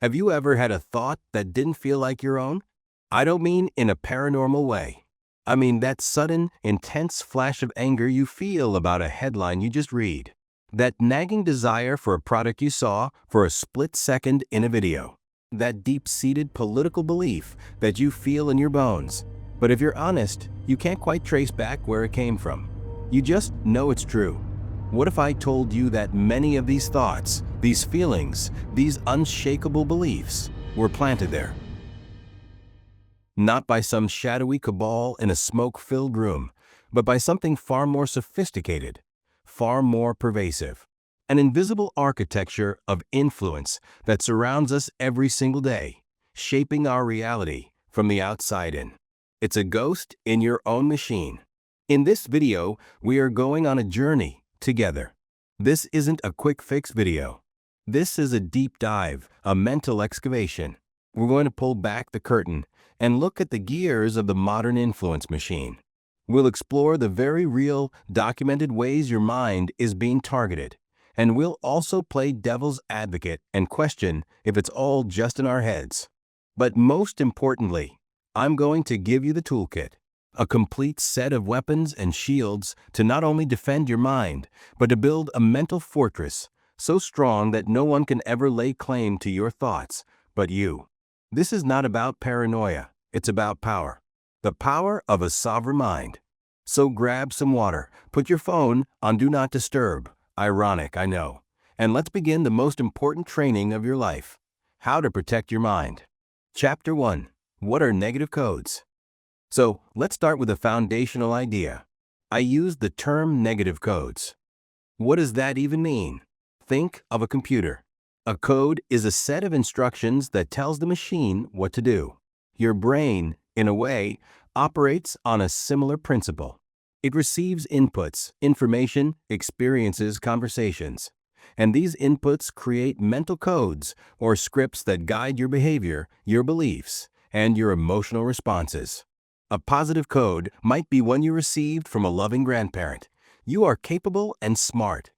Have you ever had a thought that didn't feel like your own? I don't mean in a paranormal way. I mean that sudden, intense flash of anger you feel about a headline you just read. That nagging desire for a product you saw for a split second in a video. That deep-seated political belief that you feel in your bones. But if you're honest, you can't quite trace back where it came from. You just know it's true. What if I told you that many of these thoughts, these feelings, these unshakable beliefs were planted there? Not by some shadowy cabal in a smoke-filled room, but by something far more sophisticated, far more pervasive. An invisible architecture of influence that surrounds us every single day, shaping our reality from the outside in. It's a ghost in your own machine. In this video, we are going on a journey together. This isn't a quick fix video. This is a deep dive, a mental excavation. We're going to pull back the curtain and look at the gears of the modern influence machine. We'll explore the very real, documented ways your mind is being targeted. And we'll also play devil's advocate and question if it's all just in our heads. But most importantly, I'm going to give you the toolkit, a complete set of weapons and shields to not only defend your mind, but to build a mental fortress so strong that no one can ever lay claim to your thoughts but you. This is not about paranoia, it's about power. The power of a sovereign mind. So grab some water, put your phone on Do Not Disturb. Ironic, I know. And let's begin the most important training of your life. How to protect your mind. Chapter 1. What are negative codes? So, let's start with a foundational idea. I use the term negative codes. What does that even mean? Think of a computer. A code is a set of instructions that tells the machine what to do. Your brain, in a way, operates on a similar principle. It receives inputs, information, experiences, conversations. And these inputs create mental codes or scripts that guide your behavior, your beliefs, and your emotional responses. A positive code might be one you received from a loving grandparent. You are capable and smart.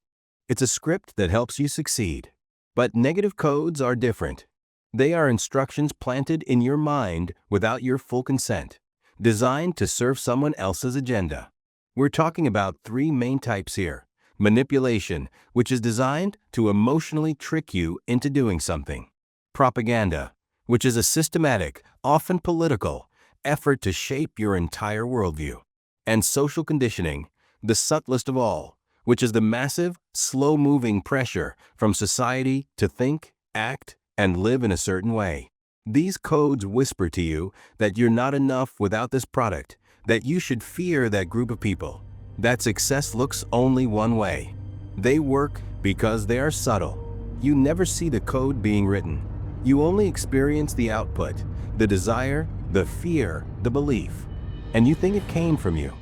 It's a script that helps you succeed. But negative codes are different. They are instructions planted in your mind without your full consent, designed to serve someone else's agenda. We're talking about three main types here. Manipulation, which is designed to emotionally trick you into doing something. Propaganda, which is a systematic, often political, effort to shape your entire worldview. And social conditioning, the subtlest of all, which is the massive, slow-moving pressure from society to think, act, and live in a certain way. These codes whisper to you that you're not enough without this product, that you should fear that group of people, that success looks only one way. They work because they are subtle. You never see the code being written. You only experience the output, the desire, the fear, the belief. And you think it came from you.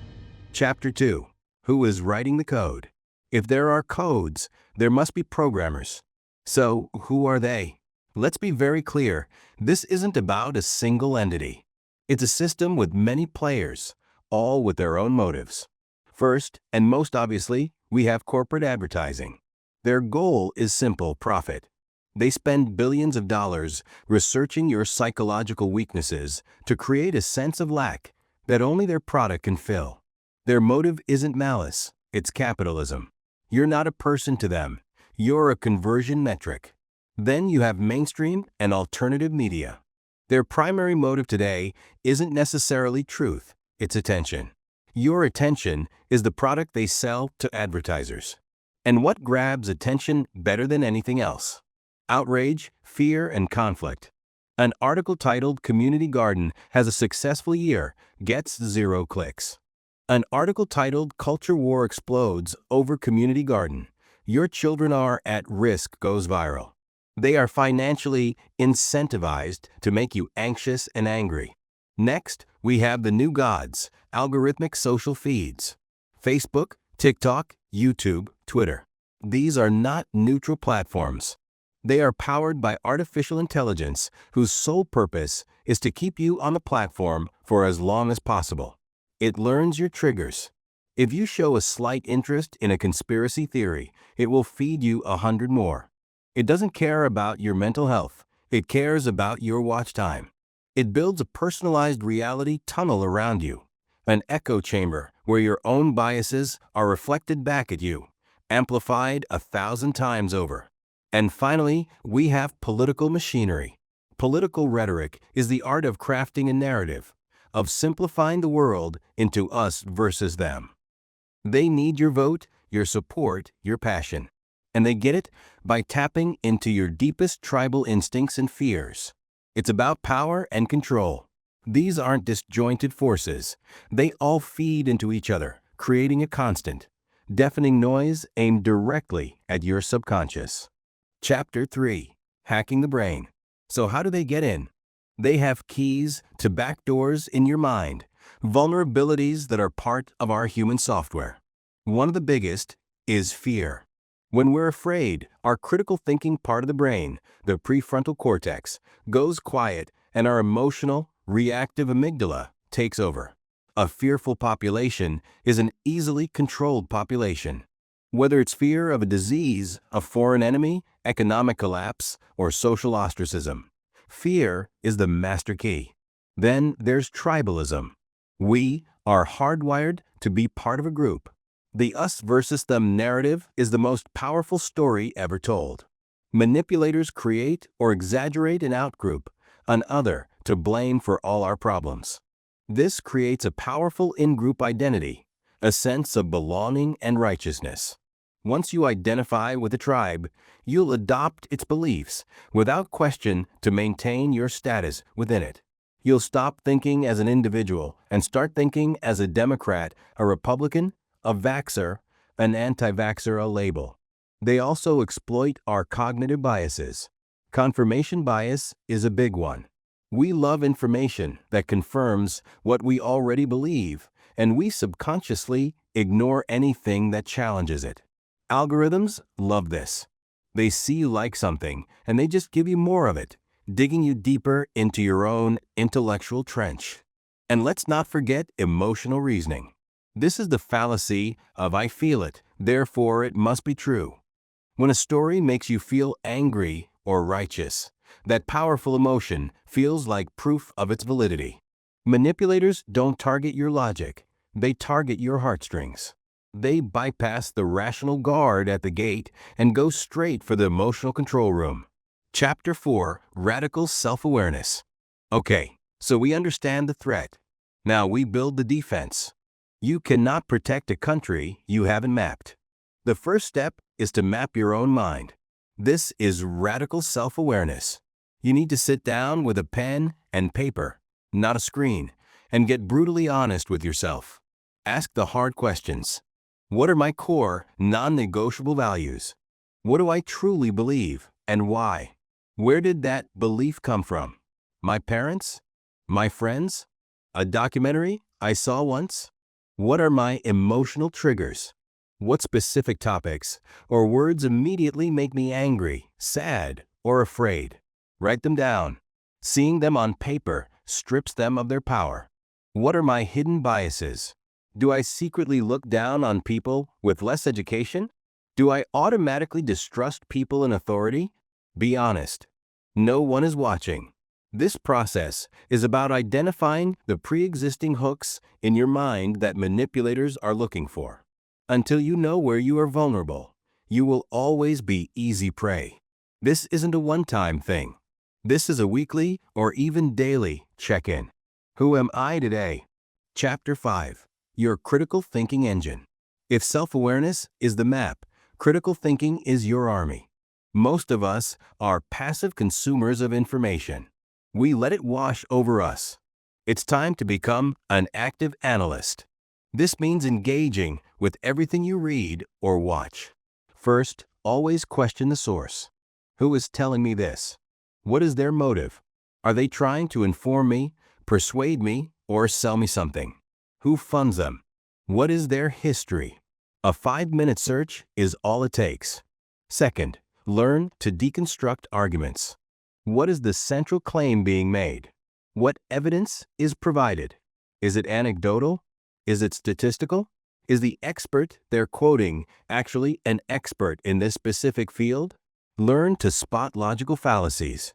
Chapter 2. Who is writing the code? If there are codes, there must be programmers. So, who are they? Let's be very clear, this isn't about a single entity. It's a system with many players, all with their own motives. First, and most obviously, we have corporate advertising. Their goal is simple: profit. They spend billions of dollars researching your psychological weaknesses to create a sense of lack that only their product can fill. Their motive isn't malice, it's capitalism. You're not a person to them, you're a conversion metric. Then you have mainstream and alternative media. Their primary motive today isn't necessarily truth, it's attention. Your attention is the product they sell to advertisers. And what grabs attention better than anything else? Outrage, fear, and conflict. An article titled "Community Garden Has a Successful Year" gets 0 clicks. An article titled "Culture War Explodes Over Community Garden. Your Children Are at Risk" goes viral. They are financially incentivized to make you anxious and angry. Next, we have the new gods, algorithmic social feeds. Facebook, TikTok, YouTube, Twitter. These are not neutral platforms. They are powered by artificial intelligence whose sole purpose is to keep you on the platform for as long as possible. It learns your triggers. If you show a slight interest in a conspiracy theory, it will feed you 100 more. It doesn't care about your mental health. It cares about your watch time. It builds a personalized reality tunnel around you, an echo chamber where your own biases are reflected back at you, amplified 1,000 times over. And finally, we have political machinery. Political rhetoric is the art of crafting a narrative, of simplifying the world into us versus them. They need your vote, your support, your passion. And they get it by tapping into your deepest tribal instincts and fears. It's about power and control. These aren't disjointed forces. They all feed into each other, creating a constant, deafening noise aimed directly at your subconscious. Chapter 3. Hacking the Brain. So how do they get in? They have keys to backdoors in your mind, vulnerabilities that are part of our human software. One of the biggest is fear. When we're afraid, our critical thinking part of the brain, the prefrontal cortex, goes quiet and our emotional, reactive amygdala takes over. A fearful population is an easily controlled population. Whether it's fear of a disease, a foreign enemy, economic collapse, or social ostracism, fear is the master key. Then there's tribalism. We are hardwired to be part of a group. The us versus them narrative is the most powerful story ever told. Manipulators create or exaggerate an outgroup, an other, to blame for all our problems. This creates a powerful in-group identity, a sense of belonging and righteousness. Once you identify with a tribe, you'll adopt its beliefs without question to maintain your status within it. You'll stop thinking as an individual and start thinking as a Democrat, a Republican, a vaxxer, an anti-vaxxer, a label. They also exploit our cognitive biases. Confirmation bias is a big one. We love information that confirms what we already believe, and we subconsciously ignore anything that challenges it. Algorithms love this. They see you like something, and they just give you more of it, digging you deeper into your own intellectual trench. And let's not forget emotional reasoning. This is the fallacy of I feel it, therefore it must be true. When a story makes you feel angry or righteous, that powerful emotion feels like proof of its validity. Manipulators don't target your logic, they target your heartstrings. They bypass the rational guard at the gate and go straight for the emotional control room. Chapter 4. Radical Self-Awareness. Okay, so we understand the threat. Now we build the defense. You cannot protect a country you haven't mapped. The first step is to map your own mind. This is radical self-awareness. You need to sit down with a pen and paper, not a screen, and get brutally honest with yourself. Ask the hard questions. What are my core, non-negotiable values? What do I truly believe, and why? Where did that belief come from? My parents? My friends? A documentary I saw once? What are my emotional triggers? What specific topics or words immediately make me angry, sad, or afraid? Write them down. Seeing them on paper strips them of their power. What are my hidden biases? Do I secretly look down on people with less education? Do I automatically distrust people in authority? Be honest. No one is watching. This process is about identifying the pre-existing hooks in your mind that manipulators are looking for. Until you know where you are vulnerable, you will always be easy prey. This isn't a one-time thing. This is a weekly or even daily check-in. Who am I today? Chapter 5. Your critical thinking engine. If self-awareness is the map, critical thinking is your army. Most of us are passive consumers of information. We let it wash over us. It's time to become an active analyst. This means engaging with everything you read or watch. First, always question the source. Who is telling me this? What is their motive? Are they trying to inform me, persuade me, or sell me something? Who funds them? What is their history? A 5-minute search is all it takes. Second, learn to deconstruct arguments. What is the central claim being made? What evidence is provided? Is it anecdotal? Is it statistical? Is the expert they're quoting actually an expert in this specific field? Learn to spot logical fallacies.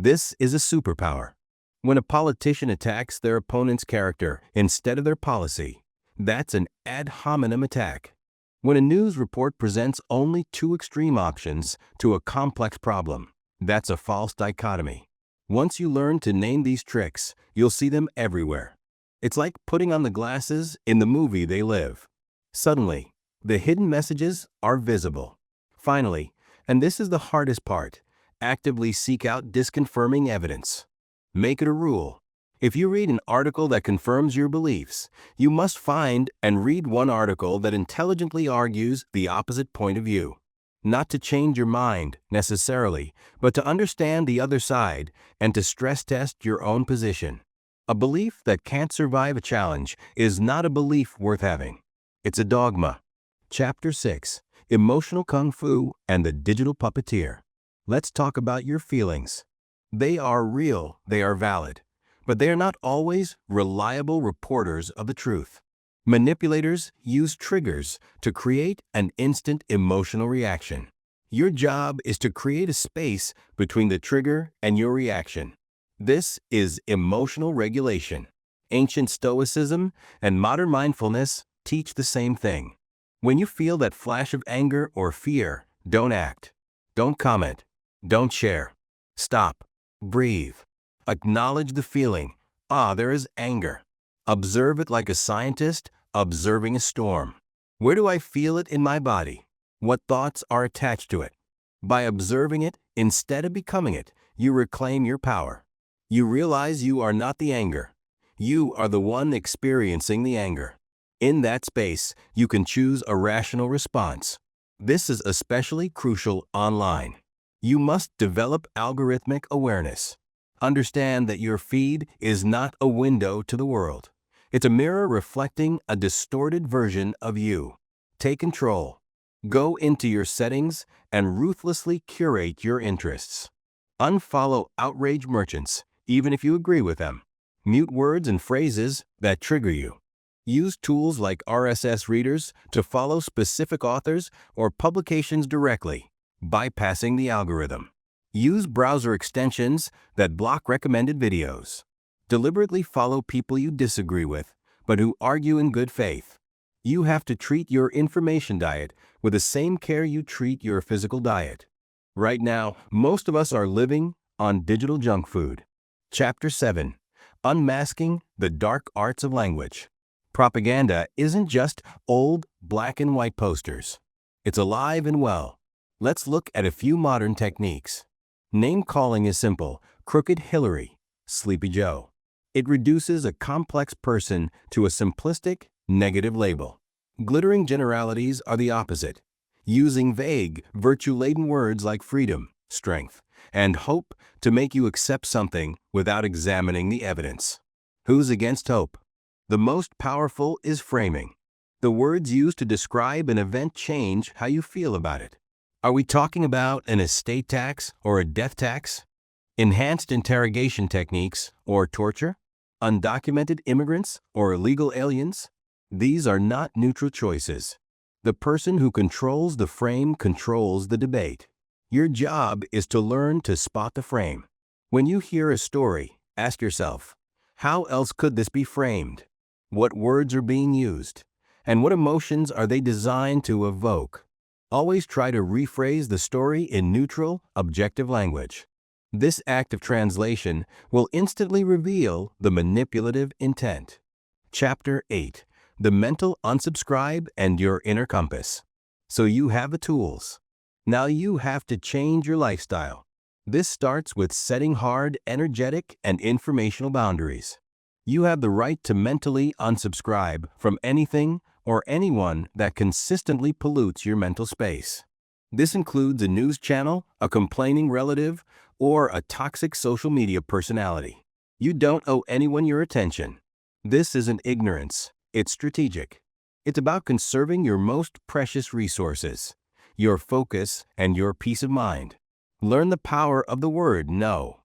This is a superpower. When a politician attacks their opponent's character instead of their policy, that's an ad hominem attack. When a news report presents only two extreme options to a complex problem, that's a false dichotomy. Once you learn to name these tricks, you'll see them everywhere. It's like putting on the glasses in the movie they live. Suddenly, the hidden messages are visible. Finally, and this is the hardest part, actively seek out disconfirming evidence. Make it a rule. If you read an article that confirms your beliefs, you must find and read one article that intelligently argues the opposite point of view. Not to change your mind, necessarily, but to understand the other side and to stress test your own position. A belief that can't survive a challenge is not a belief worth having. It's a dogma. Chapter 6: Emotional Kung Fu and the Digital Puppeteer. Let's talk about your feelings. They are real, they are valid, but they are not always reliable reporters of the truth. Manipulators use triggers to create an instant emotional reaction. Your job is to create a space between the trigger and your reaction. This is emotional regulation. Ancient Stoicism and modern mindfulness teach the same thing. When you feel that flash of anger or fear, don't act. Don't comment. Don't share. Stop. Breathe. Acknowledge the feeling. There is anger. Observe it like a scientist observing a storm. Where do I feel it in my body? What thoughts are attached to it? By observing it, instead of becoming it, you reclaim your power. You realize you are not the anger. You are the one experiencing the anger. In that space, you can choose a rational response. This is especially crucial online. You must develop algorithmic awareness. Understand that your feed is not a window to the world. It's a mirror reflecting a distorted version of you. Take control. Go into your settings and ruthlessly curate your interests. Unfollow outrage merchants, even if you agree with them. Mute words and phrases that trigger you. Use tools like RSS readers to follow specific authors or publications directly, bypassing the algorithm. Use browser extensions that block recommended videos. Deliberately follow people you disagree with, but who argue in good faith. You have to treat your information diet with the same care you treat your physical diet. Right now, most of us are living on digital junk food. Chapter 7: Unmasking the Dark Arts of Language. Propaganda isn't just old black and white posters. It's alive and well. Let's look at a few modern techniques. Name calling is simple: Crooked Hillary, Sleepy Joe. It reduces a complex person to a simplistic, negative label. Glittering generalities are the opposite, using vague, virtue-laden words like freedom, strength, and hope to make you accept something without examining the evidence. Who's against hope? The most powerful is framing. The words used to describe an event change how you feel about it. Are we talking about an estate tax or a death tax? Enhanced interrogation techniques or torture? Undocumented immigrants or illegal aliens? These are not neutral choices. The person who controls the frame controls the debate. Your job is to learn to spot the frame. When you hear a story, ask yourself, how else could this be framed? What words are being used? And what emotions are they designed to evoke? Always try to rephrase the story in neutral, objective language. This act of translation will instantly reveal the manipulative intent. Chapter 8: The Mental Unsubscribe and Your Inner Compass. So you have the tools. Now you have to change your lifestyle. This starts with setting hard, energetic, and informational boundaries. You have the right to mentally unsubscribe from anything or anyone that consistently pollutes your mental space. This includes a news channel, a complaining relative, or a toxic social media personality. You don't owe anyone your attention. This isn't ignorance, it's strategic. It's about conserving your most precious resources, your focus, and your peace of mind. Learn the power of the word no.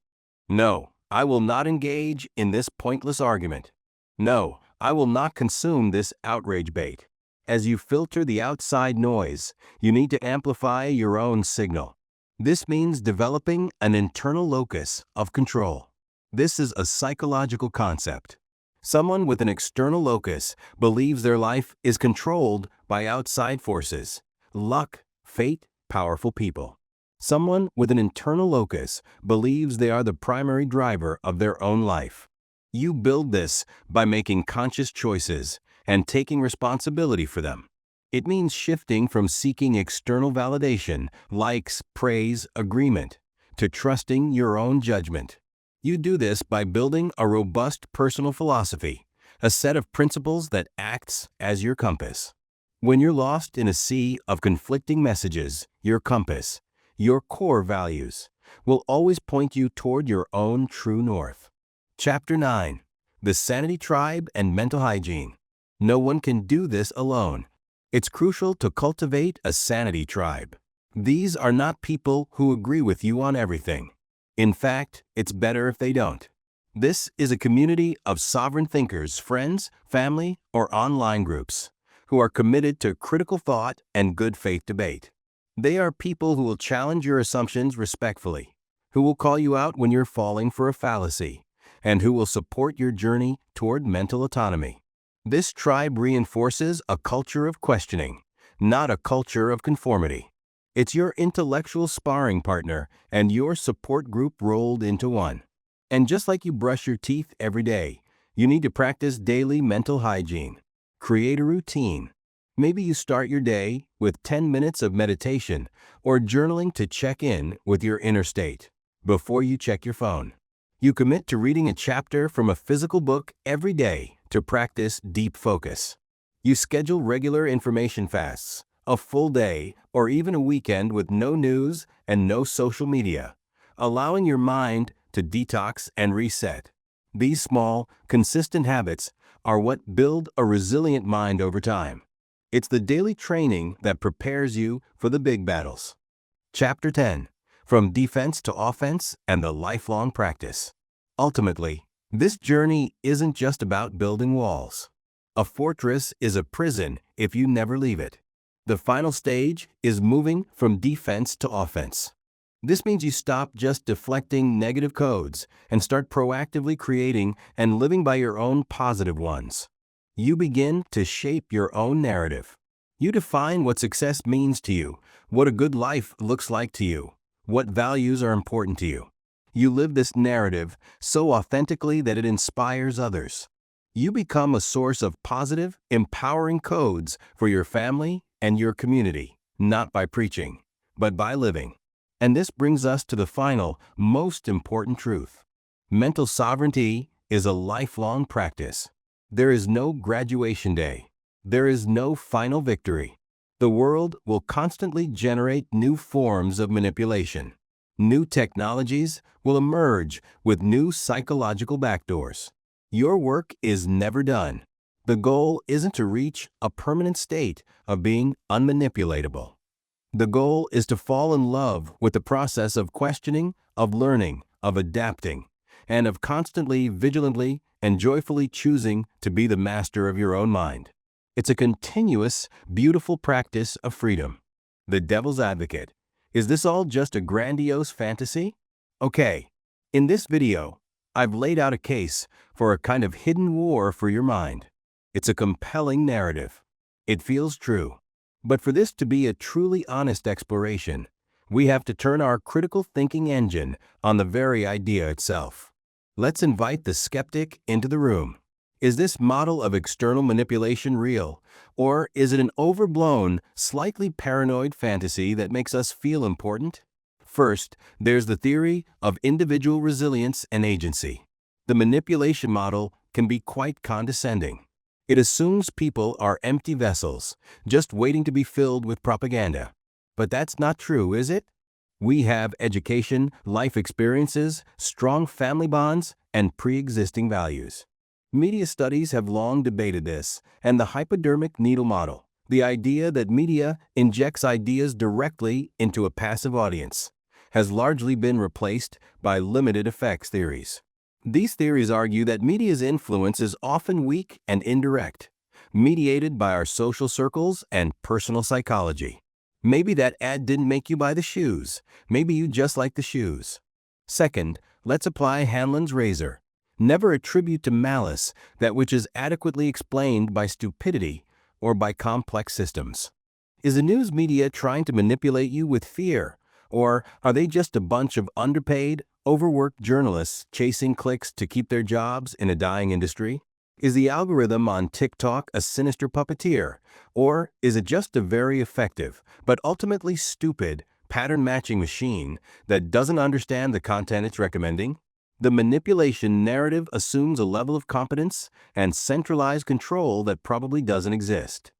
No, I will not engage in this pointless argument. No, I will not consume this outrage bait. As you filter the outside noise, you need to amplify your own signal. This means developing an internal locus of control. This is a psychological concept. Someone with an external locus believes their life is controlled by outside forces, luck, fate, powerful people. Someone with an internal locus believes they are the primary driver of their own life. You build this by making conscious choices and taking responsibility for them. It means shifting from seeking external validation, likes, praise, agreement, to trusting your own judgment. You do this by building a robust personal philosophy, a set of principles that acts as your compass. When you're lost in a sea of conflicting messages, your compass, your core values, will always point you toward your own true north. Chapter 9. The Sanity Tribe and Mental Hygiene. No one can do this alone. It's crucial to cultivate a sanity tribe. These are not people who agree with you on everything. In fact, it's better if they don't. This is a community of sovereign thinkers, friends, family, or online groups, who are committed to critical thought and good faith debate. They are people who will challenge your assumptions respectfully, who will call you out when you're falling for a fallacy, and who will support your journey toward mental autonomy. This tribe reinforces a culture of questioning, not a culture of conformity. It's your intellectual sparring partner and your support group rolled into one. And just like you brush your teeth every day, you need to practice daily mental hygiene. Create a routine. Maybe you start your day with 10 minutes of meditation or journaling to check in with your inner state before you check your phone. You commit to reading a chapter from a physical book every day to practice deep focus. You schedule regular information fasts, a full day, or even a weekend with no news and no social media, allowing your mind to detox and reset. These small, consistent habits are what build a resilient mind over time. It's the daily training that prepares you for the big battles. Chapter 10. From Defense to Offense and the Lifelong Practice. Ultimately, this journey isn't just about building walls. A fortress is a prison if you never leave it. The final stage is moving from defense to offense. This means you stop just deflecting negative codes and start proactively creating and living by your own positive ones. You begin to shape your own narrative. You define what success means to you, what a good life looks like to you, what values are important to you. You live this narrative so authentically that it inspires others. You become a source of positive, empowering codes for your family and your community, not by preaching, but by living. And this brings us to the final, most important truth. Mental sovereignty is a lifelong practice. There is no graduation day. There is no final victory. The world will constantly generate new forms of manipulation. New technologies will emerge with new psychological backdoors. Your work is never done. The goal isn't to reach a permanent state of being unmanipulatable. The goal is to fall in love with the process of questioning, of learning, of adapting, and of constantly, vigilantly, and joyfully choosing to be the master of your own mind. It's a continuous, beautiful practice of freedom. The devil's advocate. Is this all just a grandiose fantasy? Okay, in this video, I've laid out a case for a kind of hidden war for your mind. It's a compelling narrative. It feels true. But for this to be a truly honest exploration, we have to turn our critical thinking engine on the very idea itself. Let's invite the skeptic into the room. Is this model of external manipulation real, or is it an overblown, slightly paranoid fantasy that makes us feel important? First, there's the theory of individual resilience and agency. The manipulation model can be quite condescending. It assumes people are empty vessels, just waiting to be filled with propaganda. But that's not true, is it? We have education, life experiences, strong family bonds, and pre-existing values. Media studies have long debated this, and the hypodermic needle model, the idea that media injects ideas directly into a passive audience, has largely been replaced by limited effects theories. These theories argue that media's influence is often weak and indirect, mediated by our social circles and personal psychology. Maybe that ad didn't make you buy the shoes. Maybe you just like the shoes. Second, let's apply Hanlon's razor. Never attribute to malice that which is adequately explained by stupidity or by complex systems. Is the news media trying to manipulate you with fear? Or are they just a bunch of underpaid, overworked journalists chasing clicks to keep their jobs in a dying industry? Is the algorithm on TikTok a sinister puppeteer? Or is it just a very effective, but ultimately stupid, pattern-matching machine that doesn't understand the content it's recommending? The manipulation narrative assumes a level of competence and centralized control that probably doesn't exist.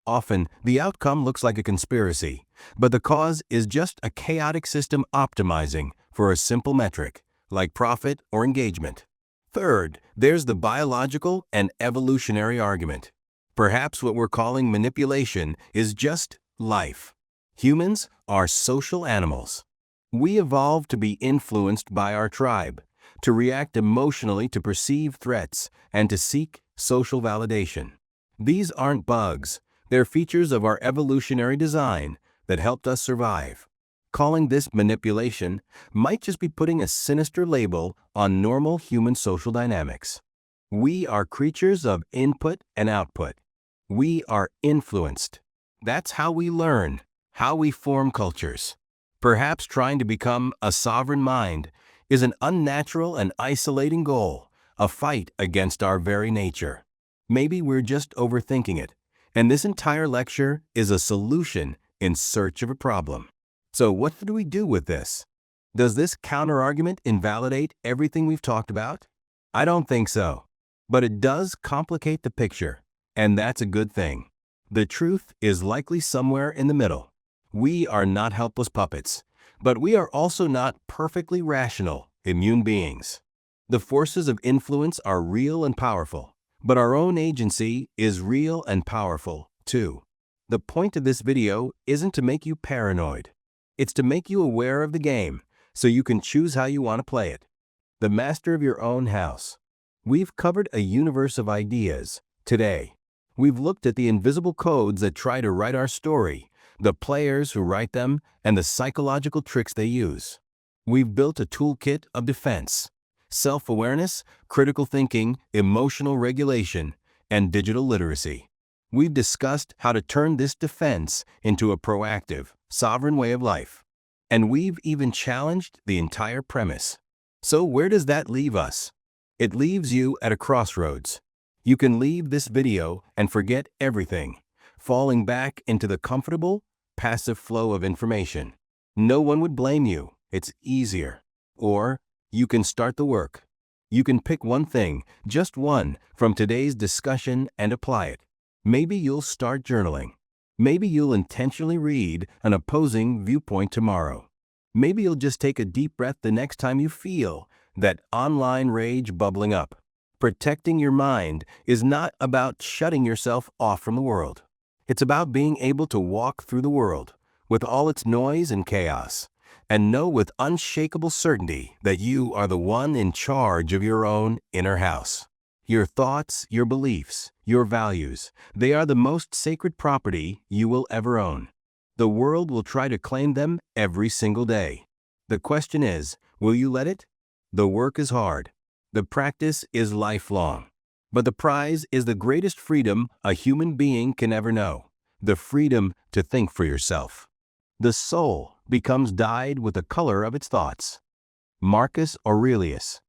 Often, the outcome looks like a conspiracy, but the cause is just a chaotic system optimizing for a simple metric, like profit or engagement. Third, there's the biological and evolutionary argument. Perhaps what we're calling manipulation is just life. Humans are social animals. We evolved to be influenced by our tribe, to react emotionally to perceived threats, and to seek social validation. These aren't bugs. They're features of our evolutionary design that helped us survive. Calling this manipulation might just be putting a sinister label on normal human social dynamics. We are creatures of input and output. We are influenced. That's how we learn, how we form cultures. Perhaps trying to become a sovereign mind is an unnatural and isolating goal, a fight against our very nature. Maybe we're just overthinking it, and this entire lecture is a solution in search of a problem. So what do we do with this? Does this counter-argument invalidate everything we've talked about? I don't think so. But it does complicate the picture, and that's a good thing. The truth is likely somewhere in the middle. We are not helpless puppets, but we are also not perfectly rational, immune beings. The forces of influence are real and powerful, but our own agency is real and powerful, too. The point of this video isn't to make you paranoid. It's to make you aware of the game, so you can choose how you want to play it. The master of your own house. We've covered a universe of ideas today. We've looked at the invisible codes that try to write our story, the players who write them, and the psychological tricks they use. We've built a toolkit of defense: self-awareness, critical thinking, emotional regulation, and digital literacy. We've discussed how to turn this defense into a proactive, sovereign way of life. And we've even challenged the entire premise. So where does that leave us? It leaves you at a crossroads. You can leave this video and forget everything, falling back into the comfortable, passive flow of information. No one would blame you. It's easier. Or you can start the work. You can pick one thing, just one, from today's discussion and apply it. Maybe you'll start journaling. Maybe you'll intentionally read an opposing viewpoint tomorrow. Maybe you'll just take a deep breath the next time you feel that online rage bubbling up. Protecting your mind is not about shutting yourself off from the world. It's about being able to walk through the world, with all its noise and chaos, and know with unshakable certainty that you are the one in charge of your own inner house. Your thoughts, your beliefs, your values, they are the most sacred property you will ever own. The world will try to claim them every single day. The question is, will you let it? The work is hard. The practice is lifelong. But the prize is the greatest freedom a human being can ever know: the freedom to think for yourself. The soul becomes dyed with the color of its thoughts. Marcus Aurelius.